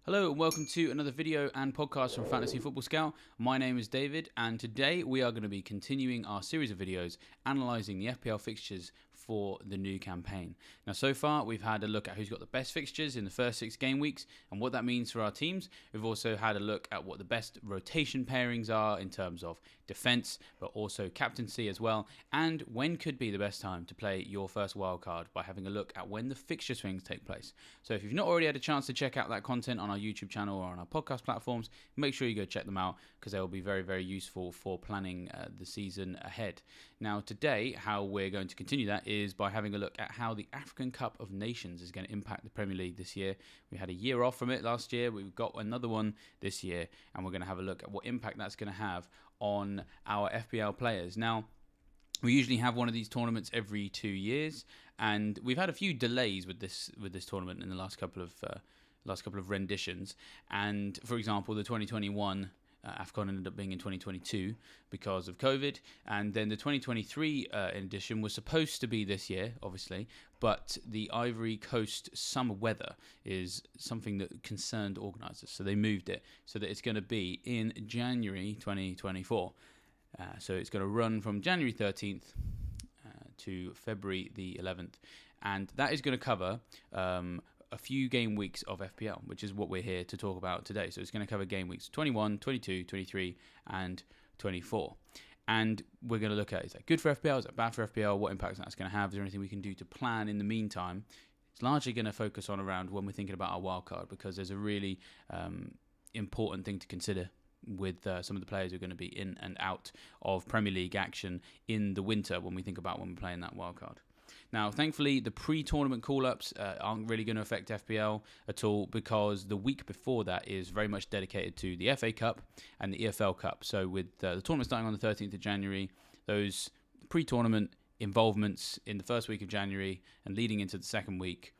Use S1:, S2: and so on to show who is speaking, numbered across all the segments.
S1: Hello and welcome to another video and podcast from Fantasy Football Scout. My name is David and today we are going to be continuing our series of videos analysing the FPL fixtures for the new campaign. Now so far we've had a look at who's got the best fixtures in the first 6 game weeks and what that means for our teams. We've also had a look at what the best rotation pairings are in terms of defence but also captaincy as well, and when could be the best time to play your first wildcard by having a look at when the fixture swings take place. So if you've not already had a chance to check out that content on our YouTube channel or on our podcast platforms, make sure you go check them out because they will be very, very useful for planning the season ahead. Now today, how we're going to continue that is by having a look at how the African Cup of Nations is going to impact the Premier League this year. We had a year off from it last year, we've got another one this year, and we're going to have a look at what impact that's going to have on our FPL players. Now, we usually have one of these tournaments every 2 years, and we've had a few delays with this tournament in the last couple of renditions. And for example, the 2021 AFCON ended up being in 2022 because of COVID, and then the 2023 edition was supposed to be this year, obviously, but the Ivory Coast summer weather is something that concerned organisers, so they moved it so that it's going to be in January 2024. So it's going to run from January 13th to February the 11th, and that is going to cover a few game weeks of FPL, which is what we're here to talk about today. So it's going to cover game weeks 21, 22, 23, and 24. And we're going to look at, is that good for FPL? Is that bad for FPL? What impact that's going to have? Is there anything we can do to plan in the meantime? It's largely going to focus on around when we're thinking about our wildcard, because there's a really important thing to consider with some of the players who are going to be in and out of Premier League action in the winter when we're playing that wildcard. Now, thankfully, the pre-tournament call-ups aren't really going to affect FPL at all, because the week before that is very much dedicated to the FA Cup and the EFL Cup. So with the tournament starting on the 13th of January, those pre-tournament involvements in the first week of January and leading into the second week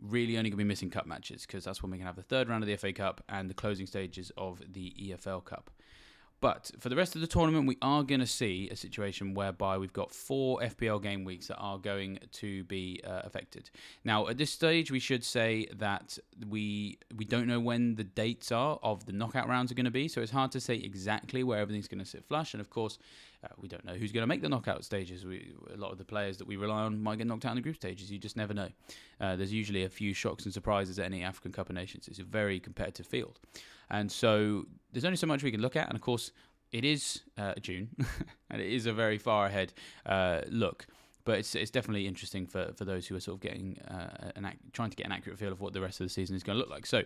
S1: really only going to be missing cup matches, because that's when we can have the third round of the FA Cup and the closing stages of the EFL Cup. But for the rest of the tournament, we are going to see a situation whereby we've got 4 FPL game weeks that are going to be affected. Now, at this stage, we should say that we don't know when the dates are of the knockout rounds are going to be, so it's hard to say exactly where everything's going to sit flush. And of course, we don't know who's going to make the knockout stages. A lot of the players that we rely on might get knocked out in the group stages. You just never know. There's usually a few shocks and surprises at any African Cup of Nations. It's a very competitive field. And so there's only so much we can look at. And of course, it is June, and it is a very far ahead look. But it's definitely interesting for those who are sort of getting trying to get an accurate feel of what the rest of the season is going to look like. So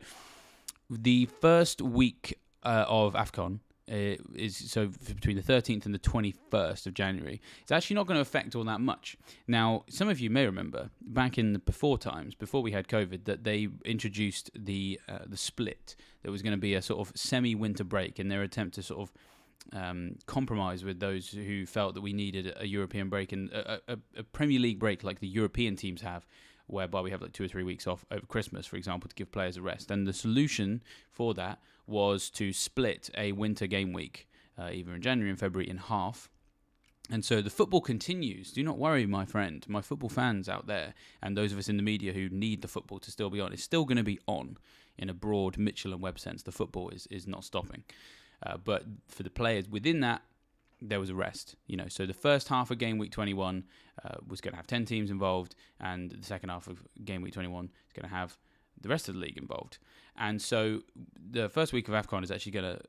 S1: the first week of AFCON is between the 13th and the 21st of January. It's actually not going to affect all that much. Now, some of you may remember back in the before we had COVID, that they introduced the split. There was going to be a sort of semi-winter break in their attempt to sort of compromise with those who felt that we needed a European break and a Premier League break like the European teams have, whereby we have like 2 or 3 weeks off over Christmas, for example, to give players a rest. And the solution for that was to split a winter game week, either in January and February, in half. And so the football continues. Do not worry, my friend, my football fans out there, and those of us in the media who need the football to still be on. It's still going to be on in a broad Mitchell and Webb sense. The football is not stopping. But for the players within that, there was a rest. So the first half of game week 21 was going to have 10 teams involved, and the second half of game week 21 is going to have the rest of the league involved. And so the first week of AFCON is actually going to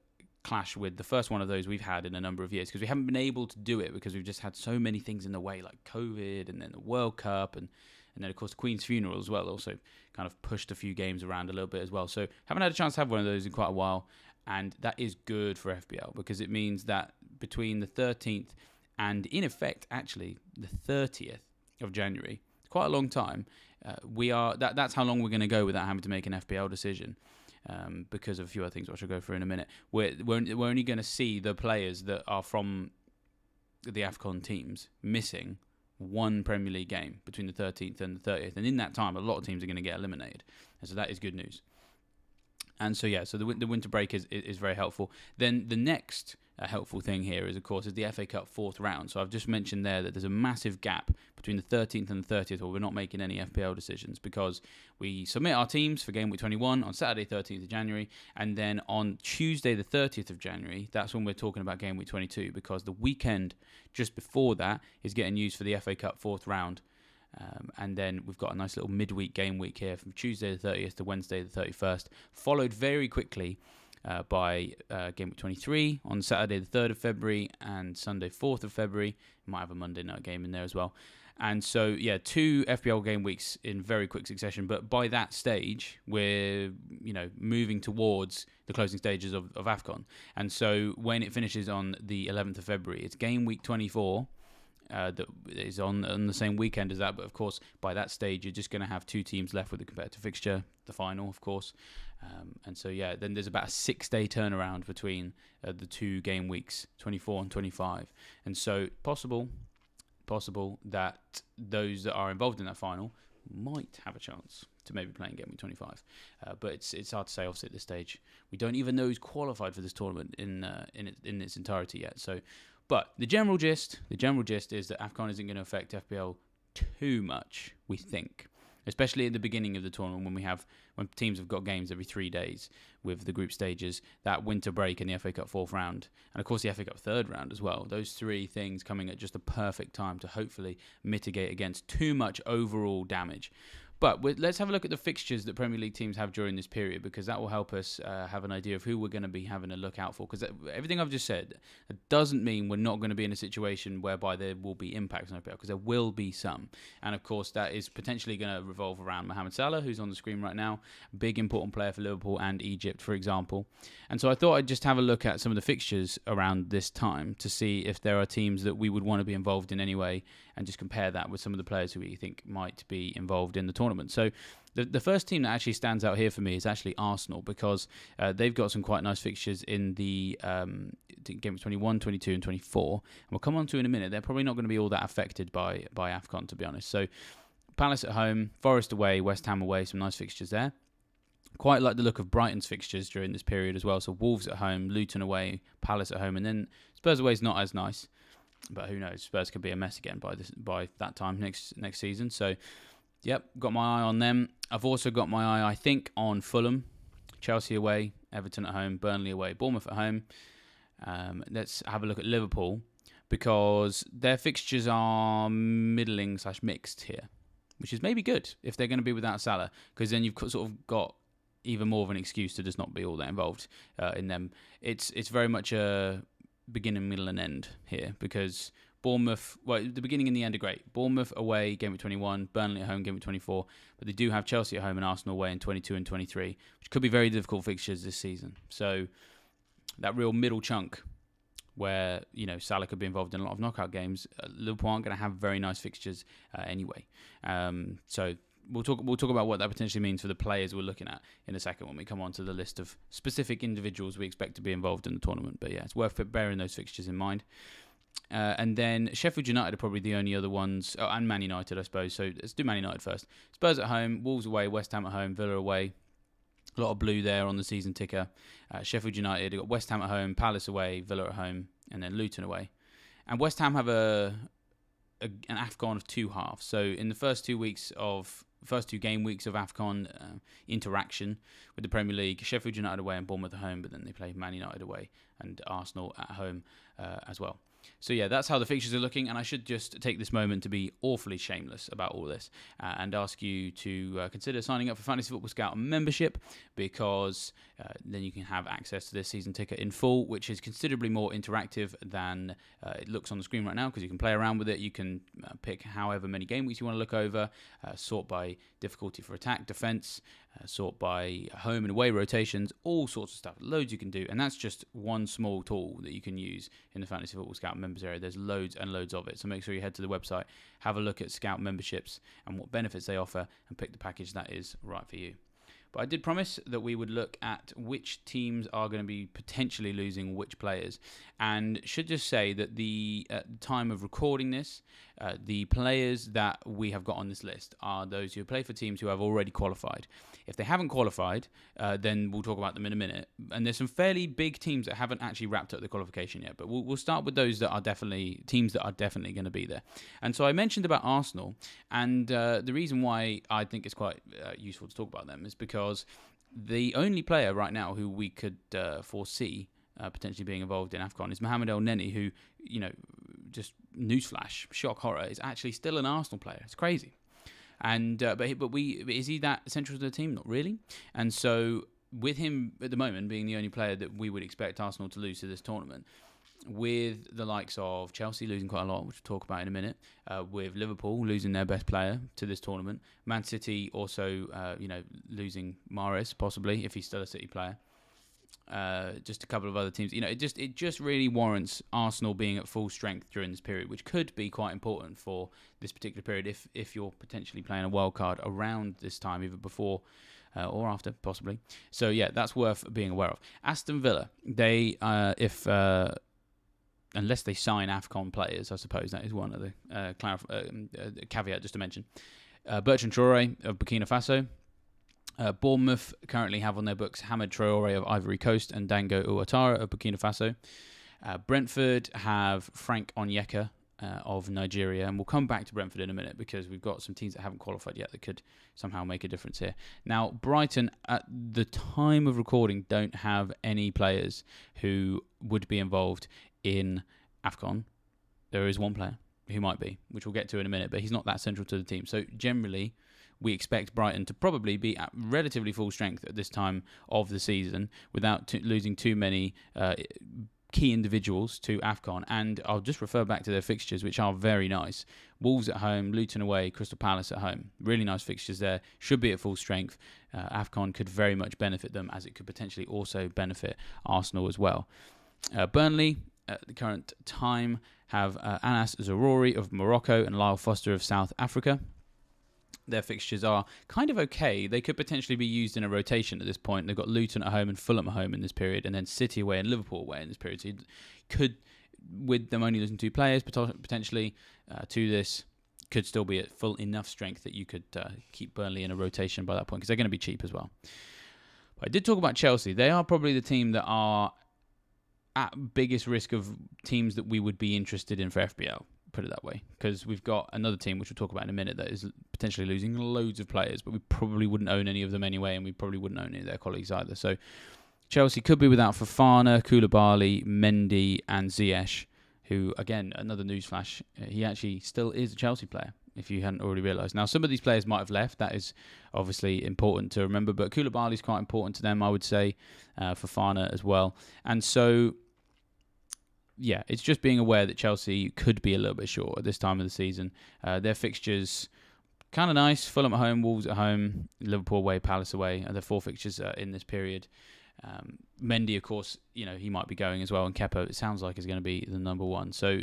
S1: clash with the first one of those we've had in a number of years, because we haven't been able to do it because we've just had so many things in the way, like COVID and then the World Cup and then, of course, the Queen's funeral as well also kind of pushed a few games around a little bit as well. So haven't had a chance to have one of those in quite a while, and that is good for FPL because it means that between the 13th and, in effect, actually the 30th of January, it's quite a long time, that's how long we're going to go without having to make an FPL decision. Because of a few other things which I'll go through in a minute. We're only going to see the players that are from the AFCON teams missing one Premier League game between the 13th and the 30th. And in that time, a lot of teams are going to get eliminated. And so that is good news. And so, the winter break is very helpful. Then the next helpful thing here is, of course, is the FA Cup fourth round. So I've just mentioned there that there's a massive gap between the 13th and the 30th where we're not making any FPL decisions, because we submit our teams for Game Week 21 on Saturday 13th of January, and then on Tuesday the 30th of January, that's when we're talking about Game Week 22, because the weekend just before that is getting used for the FA Cup fourth round. And then we've got a nice little midweek game week here from Tuesday the 30th to Wednesday the 31st, followed very quickly by Game Week 23 on Saturday the 3rd of February and Sunday 4th of February. Might have a Monday night game in there as well. And so, yeah, 2 FPL game weeks in very quick succession. But by that stage, we're, moving towards the closing stages of AFCON. And so when it finishes on the 11th of February, it's Game Week 24. That is on the same weekend as that, but of course by that stage you're just going to have 2 teams left with a competitive fixture, the final of course, and so then there's about a 6-day turnaround between the 2 game weeks, 24 and 25, and so possible that those that are involved in that final might have a chance to maybe play in Game Week 25, but it's hard to say. Obviously at this stage we don't even know who's qualified for this tournament in its entirety yet. So. But the general gist is that AFCON isn't going to affect FPL too much, we think, especially at the beginning of the tournament when teams have got games every 3 days with the group stages, that winter break and the FA Cup fourth round, and of course the FA Cup third round as well. Those 3 things coming at just a perfect time to hopefully mitigate against too much overall damage. But let's have a look at the fixtures that Premier League teams have during this period, because that will help us have an idea of who we're going to be having a look out for. Because everything I've just said doesn't mean we're not going to be in a situation whereby there will be impacts on FPL, because there will be some. And of course, that is potentially going to revolve around Mohamed Salah, who's on the screen right now, big important player for Liverpool and Egypt, for example. And so I thought I'd just have a look at some of the fixtures around this time to see if there are teams that we would want to be involved in anyway, and just compare that with some of the players who we think might be involved in the tournament. So the first team that actually stands out here for me is actually Arsenal, because they've got some quite nice fixtures in the games 21, 22 and 24. And we'll come on to in a minute. They're probably not going to be all that affected by AFCON, to be honest. So Palace at home, Forest away, West Ham away, some nice fixtures there. Quite like the look of Brighton's fixtures during this period as well. So Wolves at home, Luton away, Palace at home, and then Spurs away is not as nice. But who knows? Spurs could be a mess again by that time next season. So, yep, got my eye on them. I've also got my eye, I think, on Fulham, Chelsea away, Everton at home, Burnley away, Bournemouth at home. Let's have a look at Liverpool, because their fixtures are middling/mixed here, which is maybe good if they're going to be without Salah, because then you've sort of got even more of an excuse to just not be all that involved in them. It's very much a beginning, middle and end here, because Bournemouth, the beginning and the end are great. Bournemouth away, Game Week 21, Burnley at home, Game Week 24, but they do have Chelsea at home and Arsenal away in 22 and 23, which could be very difficult fixtures this season. So that real middle chunk where, Salah could be involved in a lot of knockout games, Liverpool aren't going to have very nice fixtures anyway. So We'll talk about what that potentially means for the players we're looking at in a second when we come on to the list of specific individuals we expect to be involved in the tournament. But yeah, it's worth bearing those fixtures in mind. And then Sheffield United are probably the only other ones, and Man United, I suppose. So let's do Man United first. Spurs at home, Wolves away, West Ham at home, Villa away. A lot of blue there on the season ticker. Sheffield United, they've got West Ham at home, Palace away, Villa at home, and then Luton away. And West Ham have an AFCON of 2 halves. So in the first 2 game weeks of AFCON interaction with the Premier League, Sheffield United away and Bournemouth at home, but then they play Man United away and Arsenal at home as well. So yeah, that's how the fixtures are looking, and I should just take this moment to be awfully shameless about all this and ask you to consider signing up for Fantasy Football Scout membership, because then you can have access to this season ticket in full, which is considerably more interactive than it looks on the screen right now, because you can play around with it. You can pick however many game weeks you want to look over, sort by difficulty for attack, defense, sort by home and away rotations, all sorts of stuff. Loads you can do, and that's just one small tool that you can use in the Fantasy Football Scout members area. There's loads and loads of it, so make sure you head to the website, have a look at Scout memberships and what benefits they offer, and pick the package that is right for you. But I did promise that we would look at which teams are going to be potentially losing which players, and should just say that at the time of recording this, The players that we have got on this list are those who play for teams who have already qualified. If they haven't qualified, then we'll talk about them in a minute. And there's some fairly big teams that haven't actually wrapped up the qualification yet. But we'll start with those that are definitely teams that are definitely going to be there. And so I mentioned about Arsenal, and the reason why I think it's quite useful to talk about them is because the only player right now who we could foresee potentially being involved in AFCON is Mohamed El Neni, who, just newsflash, shock horror, is actually still an Arsenal player. It's crazy. And but is he that central to the team? Not really. And so with him at the moment being the only player that we would expect Arsenal to lose to this tournament, with the likes of Chelsea losing quite a lot, which we'll talk about in a minute, with Liverpool losing their best player to this tournament, Man City also losing Mahrez possibly if he's still a City player. Just a couple of other teams. It just really warrants Arsenal being at full strength during this period, which could be quite important for this particular period if you're potentially playing a wild card around this time, either before or after, possibly. So yeah, that's worth being aware of. Aston Villa, they unless they sign AFCON players, I suppose that is one of the caveat just to mention. Bertrand Traoré of Burkina Faso. Bournemouth currently have on their books Hamad Traoré of Ivory Coast and Dango Ouattara of Burkina Faso. Brentford have Frank Onyeka of Nigeria, and we'll come back to Brentford in a minute because we've got some teams that haven't qualified yet that could somehow make a difference here. Now, Brighton, at the time of recording, don't have any players who would be involved in AFCON. There is one player who might be, which we'll get to in a minute, but he's not that central to the team. So generally, we expect Brighton to probably be at relatively full strength at this time of the season without losing too many key individuals to AFCON. And I'll just refer back to their fixtures, which are very nice. Wolves at home, Luton away, Crystal Palace at home. Really nice fixtures there. Should be at full strength. AFCON could very much benefit them, as it could potentially also benefit Arsenal as well. Burnley, at the current time, have Anas Zaroury of Morocco and Lyle Foster of South Africa. Their fixtures are kind of okay. They could potentially be used in a rotation at this point. They've got Luton at home and Fulham at home in this period, and then City away and Liverpool away in this period. So you could, with them only losing two players, potentially to this, could still be at full enough strength that you could keep Burnley in a rotation by that point, because they're going to be cheap as well. But I did talk about Chelsea. They are probably the team that are at biggest risk of teams that we would be interested in for FPL. Put it that way, because we've got another team which we'll talk about in a minute that is potentially losing loads of players, but we probably wouldn't own any of them anyway, and we probably wouldn't own any of their colleagues either. So Chelsea could be without Fofana, Koulibaly, Mendy and Ziyech, who, again, another newsflash, he actually still is a Chelsea player, if you hadn't already realised. Now, some of these players might have left. That is obviously important to remember, but Koulibaly is quite important to them, I would say, Fofana as well. And so yeah, it's just being aware that Chelsea could be a little bit short at this time of the season. Their fixtures, kind of nice. Fulham at home, Wolves at home, Liverpool away, Palace away. Are the four fixtures in this period. Mendy, of course, he might be going as well. And Kepa, it sounds like, is going to be the number one. So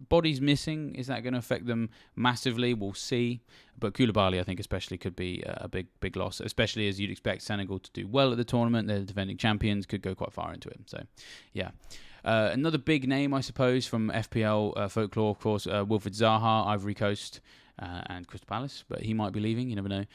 S1: bodies missing. Is that going to affect them massively? We'll see. But Koulibaly, I think, especially could be a big loss, especially as you'd expect Senegal to do well at the tournament. They're the defending champions, could go quite far into it. So, yeah. Another big name, I suppose, from FPL folklore, of course, Wilfried Zaha, Ivory Coast, and Crystal Palace, but he might be leaving, you never know.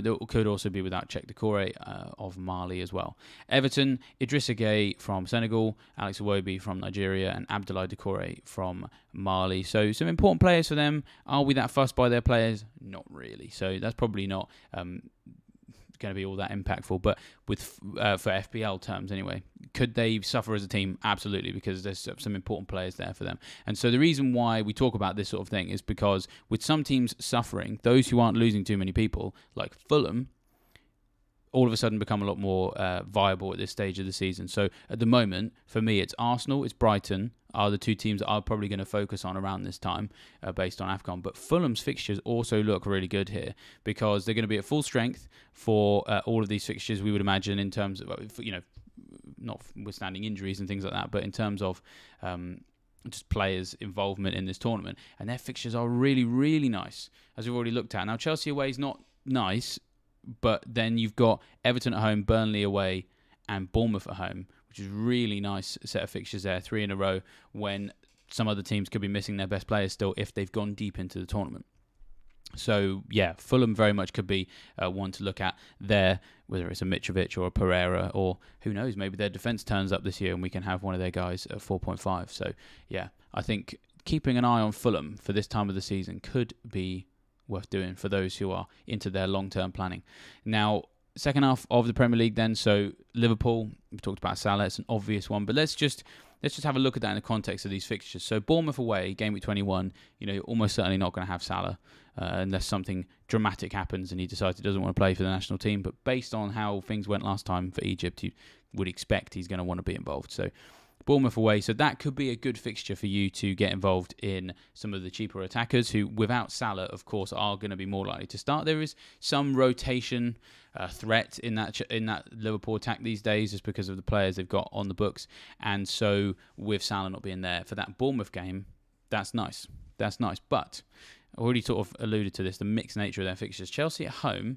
S1: There could also be without Cheick Doucouré of Mali as well. Everton, Idrissa Gueye from Senegal, Alex Iwobi from Nigeria, and Abdoulaye Doucouré from Mali. So some important players for them. Are we that fussed by their players? Not really. So that's probably not going to be all that impactful, but with for FPL terms anyway, could they suffer as a team? Absolutely, because there's some important players there for them. And so the reason why we talk about this sort of thing is because with some teams suffering, those who aren't losing too many people, like Fulham, all of a sudden become a lot more viable at this stage of the season. So at the moment, for me, it's Arsenal, it's Brighton, are the two teams that I'm probably going to focus on around this time based on AFCON. But Fulham's fixtures also look really good here because they're going to be at full strength for all of these fixtures, we would imagine, in terms of, notwithstanding injuries and things like that, but in terms of just players' involvement in this tournament. And their fixtures are really, really nice, as we've already looked at. Now, Chelsea away is not nice, but then you've got Everton at home, Burnley away, and Bournemouth at home, which is really nice set of fixtures there, 3 in a row, when some other teams could be missing their best players still if they've gone deep into the tournament. So, yeah, Fulham very much could be one to look at there, whether it's a Mitrovic or a Pereira, or who knows, maybe their defence turns up this year and we can have one of their guys at 4.5. So, yeah, I think keeping an eye on Fulham for this time of the season could be worth doing for those who are into their long-term planning. Now, second half of the Premier League then, so Liverpool, we talked about Salah, it's an obvious one, but let's just have a look at that in the context of these fixtures. So Bournemouth away, game week 21, you're almost certainly not going to have Salah unless something dramatic happens and he decides he doesn't want to play for the national team. But based on how things went last time for Egypt, you would expect he's going to want to be involved. So Bournemouth away, so that could be a good fixture for you to get involved in some of the cheaper attackers who, without Salah, of course, are going to be more likely to start. There is some rotation threat in that Liverpool attack these days just because of the players they've got on the books, and so with Salah not being there for that Bournemouth game, that's nice. But I already sort of alluded to this, the mixed nature of their fixtures. Chelsea at home.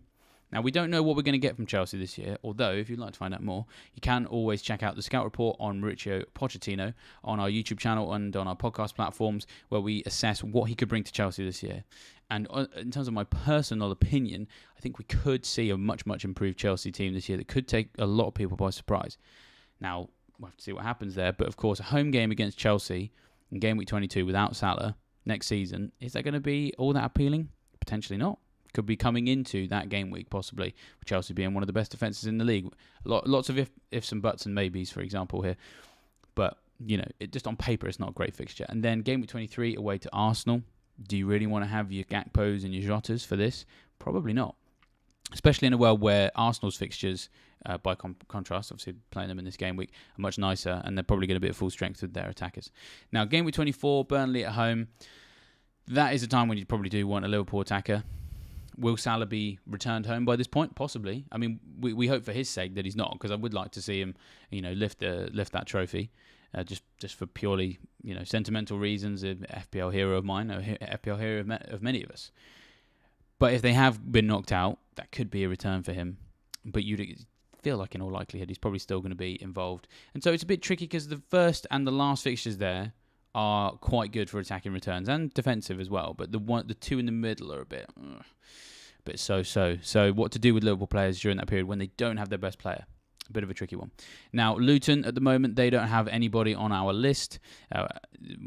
S1: Now, we don't know what we're going to get from Chelsea this year, although if you'd like to find out more, you can always check out the Scout Report on Mauricio Pochettino on our YouTube channel and on our podcast platforms, where we assess what he could bring to Chelsea this year. And in terms of my personal opinion, I think we could see a much, much improved Chelsea team this year that could take a lot of people by surprise. Now, we'll have to see what happens there, but of course, a home game against Chelsea in game week 22 without Salah next season, is that going to be all that appealing? Potentially not. Could be coming into that game week, possibly, with Chelsea being one of the best defences in the league. Lots of ifs and buts and maybes, for example, here. But, just on paper, it's not a great fixture. And then game week 23 away to Arsenal. Do you really want to have your Gakpos and your Jotas for this? Probably not. Especially in a world where Arsenal's fixtures, by contrast, obviously playing them in this game week, are much nicer, and they're probably going to be at full strength with their attackers. Now, game week 24, Burnley at home. That is a time when you probably do want a Liverpool attacker. Will Salah be returned home by this point? Possibly. I mean, we hope for his sake that he's not, because I would like to see him, lift that trophy, just for purely, sentimental reasons. An FPL hero of mine, a FPL hero of many of us. But if they have been knocked out, that could be a return for him. But you'd feel like in all likelihood he's probably still going to be involved. And so it's a bit tricky because the first and the last fixtures there are quite good for attacking returns and defensive as well. But the two in the middle are a bit so-so. So what to do with Liverpool players during that period when they don't have their best player? A bit of a tricky one. Now, Luton, at the moment, they don't have anybody on our list,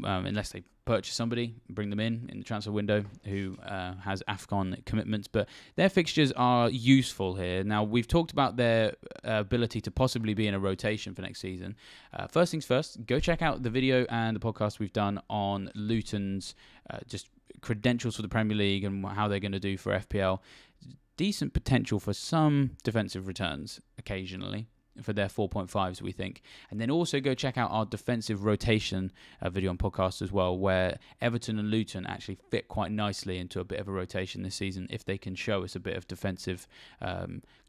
S1: unless they purchase somebody, bring them in the transfer window, who has AFCON commitments. But their fixtures are useful here. Now, we've talked about their ability to possibly be in a rotation for next season. First things first, go check out the video and the podcast we've done on Luton's just credentials for the Premier League and how they're going to do for FPL. Decent potential for some defensive returns occasionally for their 4.5s, we think. And then also go check out our defensive rotation video and podcast as well, where Everton and Luton actually fit quite nicely into a bit of a rotation this season if they can show us a bit of defensive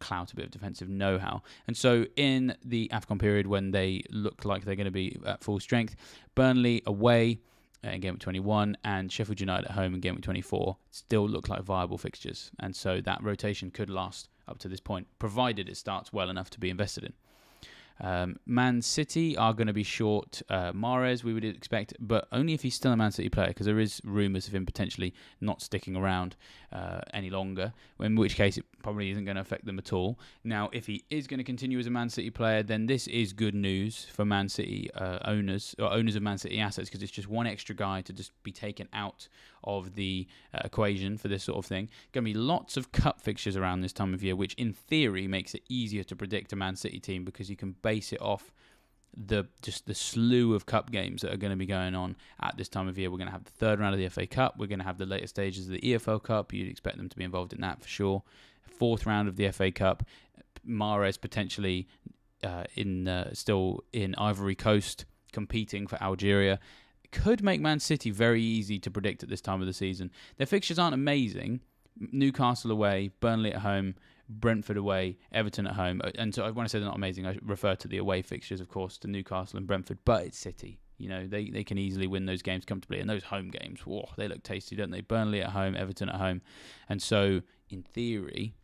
S1: clout, a bit of defensive know-how. And so in the AFCON period, when they look like they're going to be at full strength, Burnley away in game week 21 and Sheffield United at home in game week 24 still look like viable fixtures, and so that rotation could last up to this point, provided it starts well enough to be invested in. Man City are going to be short Mahrez, we would expect, but only if he's still a Man City player, because there is rumours of him potentially not sticking around any longer, in which case it probably isn't going to affect them at all. Now, if he is going to continue as a Man City player, then this is good news for Man City owners of Man City assets, because it's just one extra guy to just be taken out of the equation for this sort of thing. Going to be lots of cup fixtures around this time of year, which in theory makes it easier to predict a Man City team, because you can base it off the slew of cup games that are going to be going on at this time of year. We're going to have the third round of the FA Cup. We're going to have the later stages of the EFL Cup. You'd expect them to be involved in that for sure. Fourth round of the FA Cup. Mahrez potentially still in Ivory Coast competing for Algeria. Could make Man City very easy to predict at this time of the season. Their fixtures aren't amazing. Newcastle away, Burnley at home, Brentford away, Everton at home. And so when I say they're not amazing, I refer to the away fixtures, of course, to Newcastle and Brentford. But it's City. They can easily win those games comfortably. And those home games, whoa, they look tasty, don't they? Burnley at home, Everton at home. And so, in theory,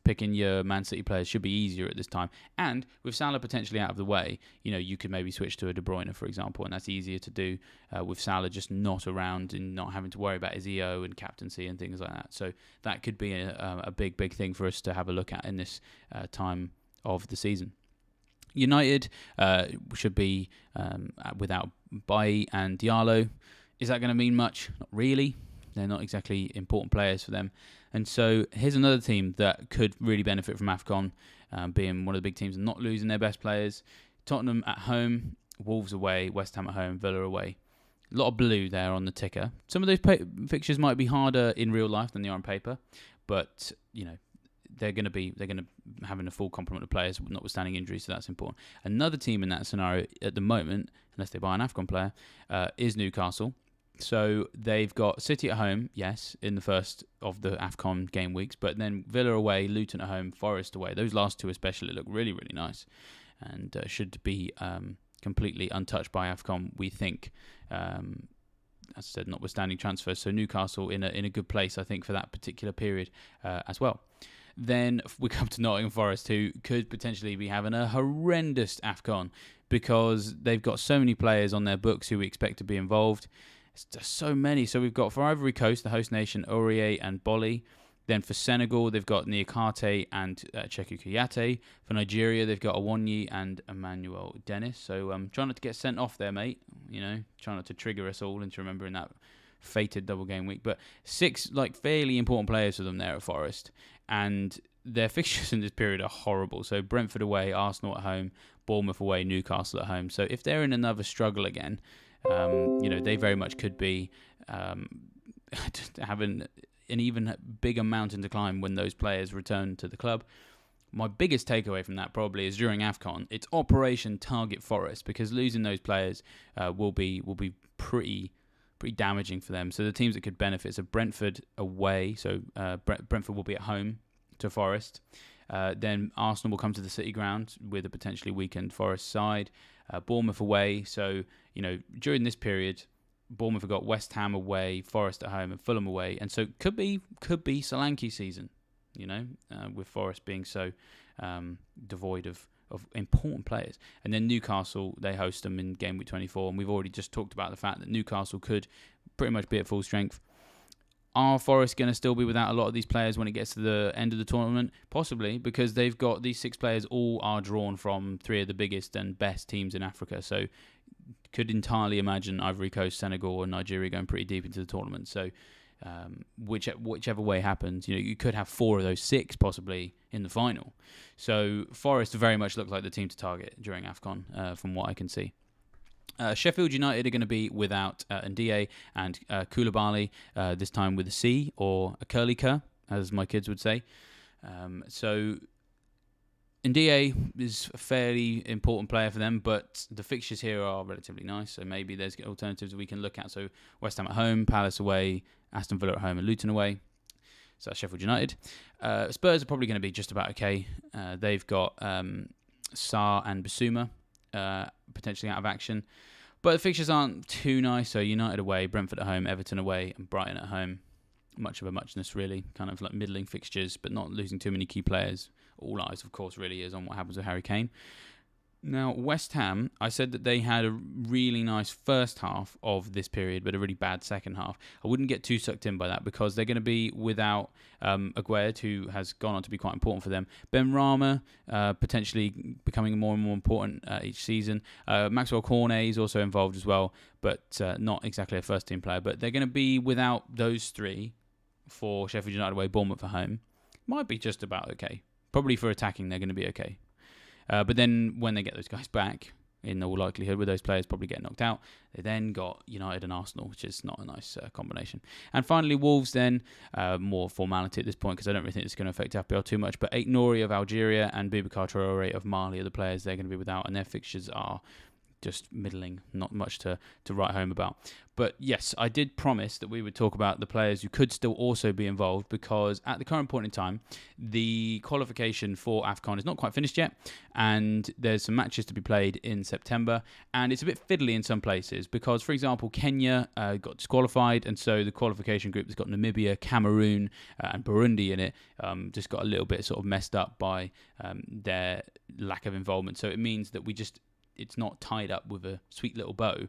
S1: picking your Man City players should be easier at this time. And with Salah potentially out of the way, you could maybe switch to a De Bruyne, for example, and that's easier to do with Salah just not around and not having to worry about his EO and captaincy and things like that. So that could be a big thing for us to have a look at in this time of the season. United should be without Bailly and Diallo. Is that going to mean much? Not really. They're not exactly important players for them. And so here's another team that could really benefit from AFCON, being one of the big teams and not losing their best players. Tottenham at home, Wolves away, West Ham at home, Villa away. A lot of blue there on the ticker. Some of those fixtures might be harder in real life than they are on paper, but they're going to having a full complement of players, notwithstanding injuries, so that's important. Another team in that scenario at the moment, unless they buy an AFCON player, is Newcastle. So they've got City at home, yes, in the first of the AFCON game weeks, but then Villa away, Luton at home, Forest away. Those last two especially look really, really nice and should be completely untouched by AFCON, we think. As I said, notwithstanding transfers. So Newcastle in a good place, I think, for that particular period as well. Then we come to Nottingham Forest, who could potentially be having a horrendous AFCON because they've got so many players on their books who we expect to be involved. It's just so many. So we've got for Ivory Coast, the host nation, Aurier and Bolly. Then for Senegal, they've got Niakate and Cheku Kouyaté. For Nigeria, they've got Awoniyi and Emmanuel Dennis. So try not to get sent off there, mate. Try not to trigger us all into remembering that fated double game week. But 6 fairly important players for them there at Forest. And their fixtures in this period are horrible. So Brentford away, Arsenal at home, Bournemouth away, Newcastle at home. So if they're in another struggle again, they very much could be having an even bigger mountain to climb when those players return to the club. My biggest takeaway from that probably is during AFCON, it's Operation Target Forest, because losing those players will be pretty damaging for them. So the teams that could benefit, so Brentford away, so Brentford will be at home to Forest. Then Arsenal will come to the City ground with a potentially weakened Forest side. Bournemouth away, so during this period, Bournemouth have got West Ham away, Forest at home, and Fulham away, and so could be Solanke season, with Forest being so devoid of important players. And then Newcastle, they host them in game week 24, and we've already just talked about the fact that Newcastle could pretty much be at full strength. Are Forest going to still be without a lot of these players when it gets to the end of the tournament? Possibly, because they've got these 6 players all are drawn from 3 of the biggest and best teams in Africa. So could entirely imagine Ivory Coast, Senegal and Nigeria going pretty deep into the tournament. So whichever way happens, you could have 4 of those 6 possibly in the final. So Forest very much look like the team to target during AFCON from what I can see. Sheffield United are going to be without Ndiaye and Koulibaly, this time with a C, or a curly cur, as my kids would say. So Ndiaye is a fairly important player for them, but the fixtures here are relatively nice, so maybe there's alternatives we can look at. So West Ham at home, Palace away, Aston Villa at home and Luton away. So that's Sheffield United. Spurs are probably going to be just about okay. They've got Sarr and Bissouma potentially out of action. But the fixtures aren't too nice. So United away, Brentford at home, Everton away and Brighton at home. Much of a muchness, really. Kind of like middling fixtures, but not losing too many key players. All eyes, of course, really is on what happens with Harry Kane. Now, West Ham, I said that they had a really nice first half of this period, but a really bad second half. I wouldn't get too sucked in by that because they're going to be without Aguerd, who has gone on to be quite important for them. Ben Rama, potentially becoming more and more important each season. Maxwell Cornet is also involved as well, but not exactly a first-team player. But they're going to be without those 3 for Sheffield United away, Bournemouth at home. Might be just about okay. Probably for attacking, they're going to be okay. But then when they get those guys back, in all likelihood, with those players probably getting knocked out, they then got United and Arsenal, which is not a nice combination. And finally, Wolves then, more formality at this point, because I don't really think it's going to affect FPL too much, but Ait Nouri of Algeria and Boubacar Traoré of Mali are the players they're going to be without, and their fixtures are just middling, not much to write home about. But yes, I did promise that we would talk about the players who could still also be involved, because at the current point in time, the qualification for AFCON is not quite finished yet, and there's some matches to be played in September, and it's a bit fiddly in some places because, for example, Kenya got disqualified, and so the qualification group has got Namibia, Cameroon, and Burundi in it, just got a little bit sort of messed up by their lack of involvement. So it means that it's not tied up with a sweet little bow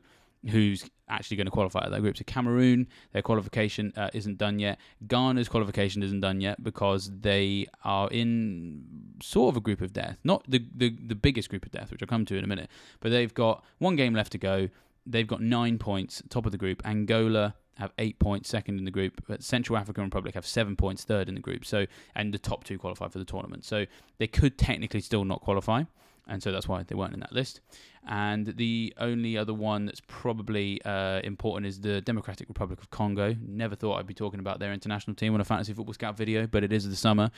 S1: who's actually going to qualify at that group. So Cameroon, their qualification isn't done yet. Ghana's qualification isn't done yet because they are in sort of a group of death. Not the biggest group of death, which I'll come to in a minute. But they've got one game left to go. They've got 9 points, top of the group. Angola have 8 points, second in the group. But Central African Republic have 7 points, third in the group. So, and the top 2 qualify for the tournament. So they could technically still not qualify. And so that's why they weren't in that list. And the only other one that's probably important is the Democratic Republic of Congo. Never thought I'd be talking about their international team on a Fantasy Football Scout video, but it is the summer.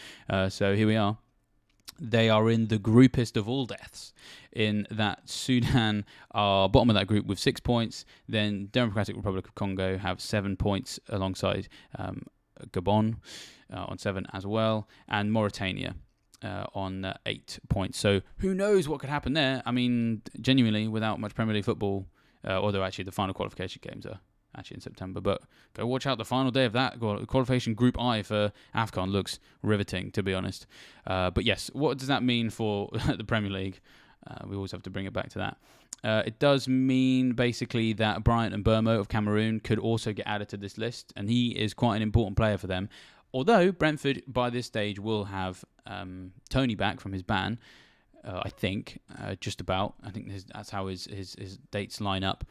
S1: So here we are. They are in the groupest of all deaths, in that Sudan are bottom of that group with 6 points. Then Democratic Republic of Congo have 7 points alongside Gabon on 7 as well, and Mauritania on 8 points. So who knows what could happen there? I mean, genuinely, without much Premier League football, although actually the final qualification games are actually in September, but go watch out the final day of that. Qualification Group I for AFCON looks riveting, to be honest. But yes, what does that mean for the Premier League? We always have to bring it back to that. It does mean basically that Bryant and Burmo of Cameroon could also get added to this list, and he is quite an important player for them. Although Brentford, by this stage, will have Tony back from his ban, I think, just about. I think that's how his dates line up.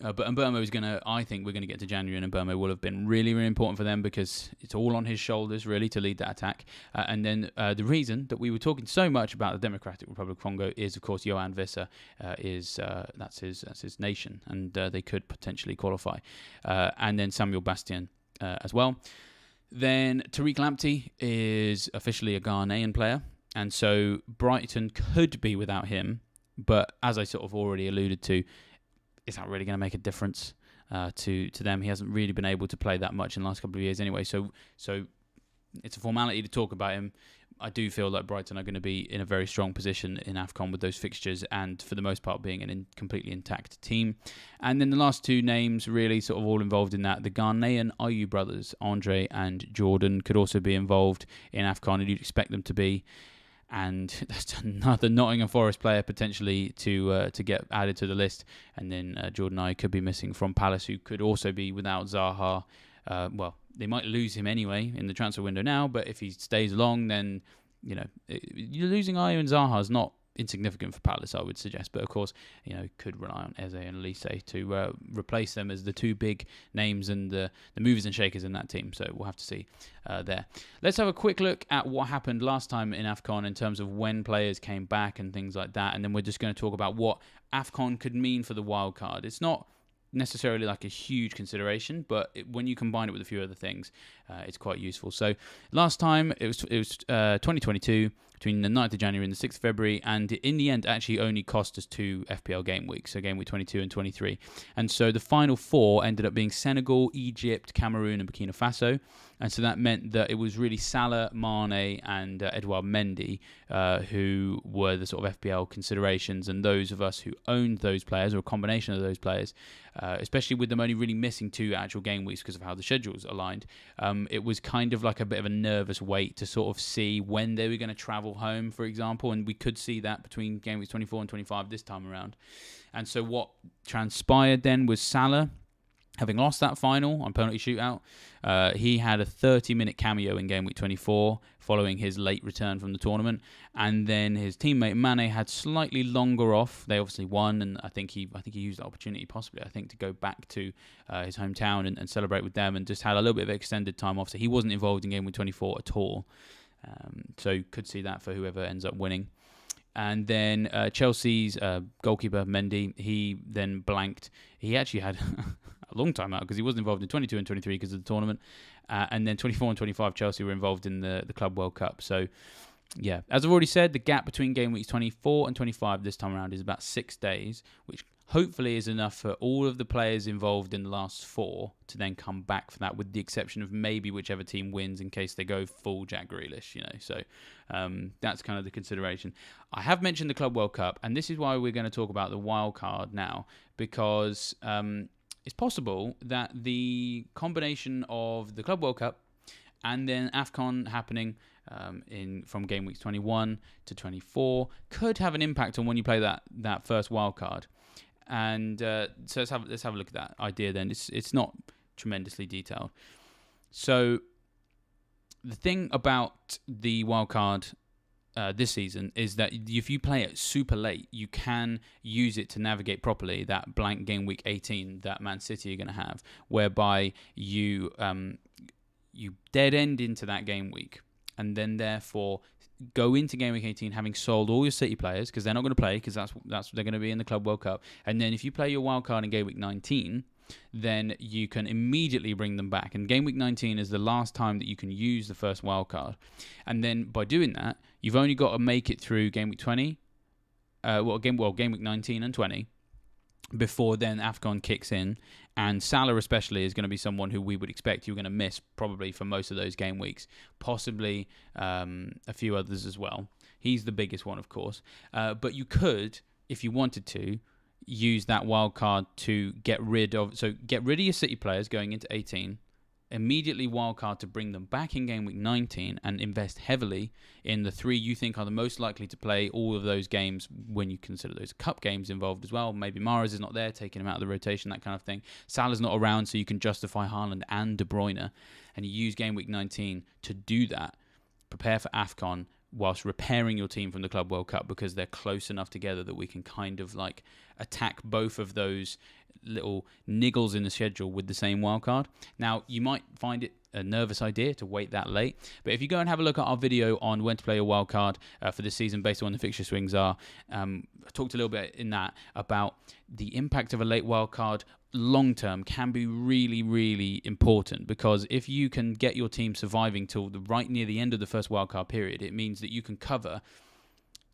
S1: But Mbeumo is I think we're going to get to January, and Mbeumo will have been really, really important for them because it's all on his shoulders, really, to lead that attack. And then the reason that we were talking so much about the Democratic Republic of Congo is, of course, Yohan Wissa that's his nation, and they could potentially qualify. And then Samuel Bastien as well. Then Tariq Lamptey is officially a Ghanaian player, and so Brighton could be without him, but as I sort of already alluded to, it's not really going to make a difference to them. He hasn't really been able to play that much in the last couple of years anyway, so it's a formality to talk about him. I do feel like Brighton are going to be in a very strong position in AFCON with those fixtures, and for the most part being a completely intact team. And then the last 2 names really sort of all involved in that. The Ghanaian Ayew brothers, Andre and Jordan, could also be involved in AFCON, and you'd expect them to be. And that's another Nottingham Forest player potentially to get added to the list. And then Jordan Ayew could be missing from Palace, who could also be without Zaha. Well, they might lose him anyway in the transfer window now, but if he stays long, then, you know, you're losing Ayew and Zaha is not insignificant for Palace, I would suggest. But of course, you know, could rely on Eze and Elise to replace them as the 2 big names and the movers and shakers in that team. So we'll have to see there. Let's have a quick look at what happened last time in AFCON in terms of when players came back and things like that. And then we're just going to talk about what AFCON could mean for the wildcard. It's not necessarily like a huge consideration, but when you combine it with a few other things, it's quite useful. So last time it was 2022, between the 9th of January and the 6th of February, and in the end actually only cost us 2 FPL game weeks, so game week 22 and 23. And so the final 4 ended up being Senegal, Egypt, Cameroon and Burkina Faso. And so that meant that it was really Salah, Mane and Edouard Mendy who were the sort of FPL considerations, and those of us who owned those players, or a combination of those players, especially with them only really missing 2 actual game weeks because of how the schedules aligned, it was kind of like a bit of a nervous wait to sort of see when they were going to travel home, for example, and we could see that between game weeks 24 and 25 this time around. And so what transpired then was Salah, having lost that final on penalty shootout, he had a 30-minute cameo in game week 24 following his late return from the tournament, and then his teammate Mane had slightly longer off. They obviously won, and I think he used the opportunity possibly, to go back to his hometown and celebrate with them, and just had a little bit of extended time off. So he wasn't involved in game week 24 at all. So could see that for whoever ends up winning. And then Chelsea's goalkeeper Mendy, he then blanked. He actually had a long time out because he wasn't involved in 22 and 23 because of the tournament. And then 24 and 25, Chelsea were involved in the Club World Cup. So yeah, as I've already said, the gap between game weeks 24 and 25 this time around is about 6 days, which hopefully is enough for all of the players involved in the last 4 to then come back for that, with the exception of maybe whichever team wins in case they go full Jack Grealish, So that's kind of the consideration. I have mentioned the Club World Cup, and this is why we're going to talk about the wild card now, because it's possible that the combination of the Club World Cup and then AFCON happening from game weeks 21 to 24 could have an impact on when you play that first wild card. And so let's have a look at that idea then. It's not tremendously detailed. So the thing about the wild card this season is that if you play it super late, you can use it to navigate properly that blank game week 18 that Man City are going to have, whereby you dead end into that game week, and then therefore go into game week 18 having sold all your City players, because they're not going to play, because they're going to be in the Club World Cup. And then if you play your wild card in game week 19, then you can immediately bring them back. And game week 19 is the last time that you can use the first wild card. And then by doing that, you've only got to make it through game week 20, game week 19 and 20, before then AFCON kicks in. And Salah especially is going to be someone who we would expect you're going to miss probably for most of those game weeks, possibly a few others as well. He's the biggest one, of course. But you could, if you wanted to, use that wild card to get rid of your City players going into 18, immediately wildcard to bring them back in game week 19 and invest heavily in the 3 you think are the most likely to play all of those games when you consider those cup games involved as well. Maybe Mahrez is not there, taking him out of the rotation, that kind of thing. Salah's not around, so you can justify Haaland and De Bruyne, and you use game week 19 to do that. Prepare for AFCON whilst repairing your team from the Club World Cup, because they're close enough together that we can kind of like attack both of those little niggles in the schedule with the same wildcard. Now, you might find it a nervous idea to wait that late, but if you go and have a look at our video on when to play a wildcard for this season based on when the fixture swings are, I talked a little bit in that about the impact of a late wildcard long term can be really, really important, because if you can get your team surviving till right near the end of the first wildcard period, it means that you can cover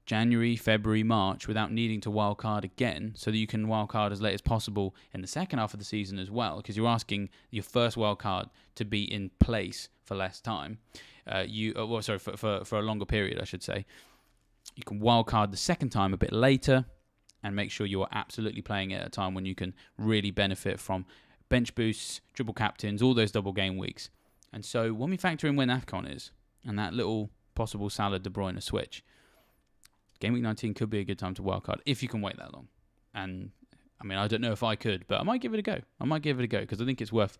S1: January, February, March without needing to wildcard again, so that you can wildcard as late as possible in the second half of the season as well, because you're asking your first wildcard to be in place for less time. For a longer period, I should say. You can wildcard the second time a bit later and make sure you are absolutely playing it at a time when you can really benefit from bench boosts, triple captains, all those double game weeks. And so when we factor in when AFCON is and that little possible Salah De Bruyne switch, game week 19 could be a good time to wildcard if you can wait that long. And I mean, I don't know if I could, but I might give it a go. Because I think it's worth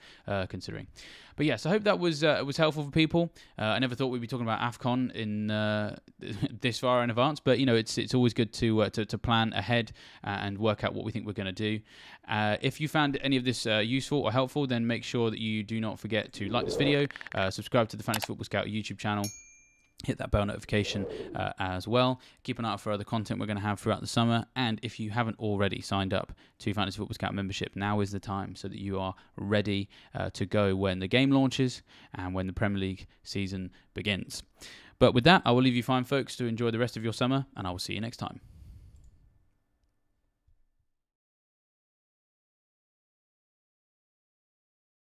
S1: considering. But yes, I hope that was helpful for people. I never thought we'd be talking about AFCON in this far in advance, but it's always good to plan ahead and work out what we think we're going to do. If you found any of this useful or helpful, then make sure that you do not forget to like this video, subscribe to the Fantasy Football Scout YouTube channel. Hit that bell notification as well. Keep an eye out for other content we're going to have throughout the summer. And if you haven't already signed up to Fantasy Football Scout membership, now is the time, so that you are ready to go when the game launches and when the Premier League season begins. But with that, I will leave you fine, folks, to enjoy the rest of your summer, and I will see you next time.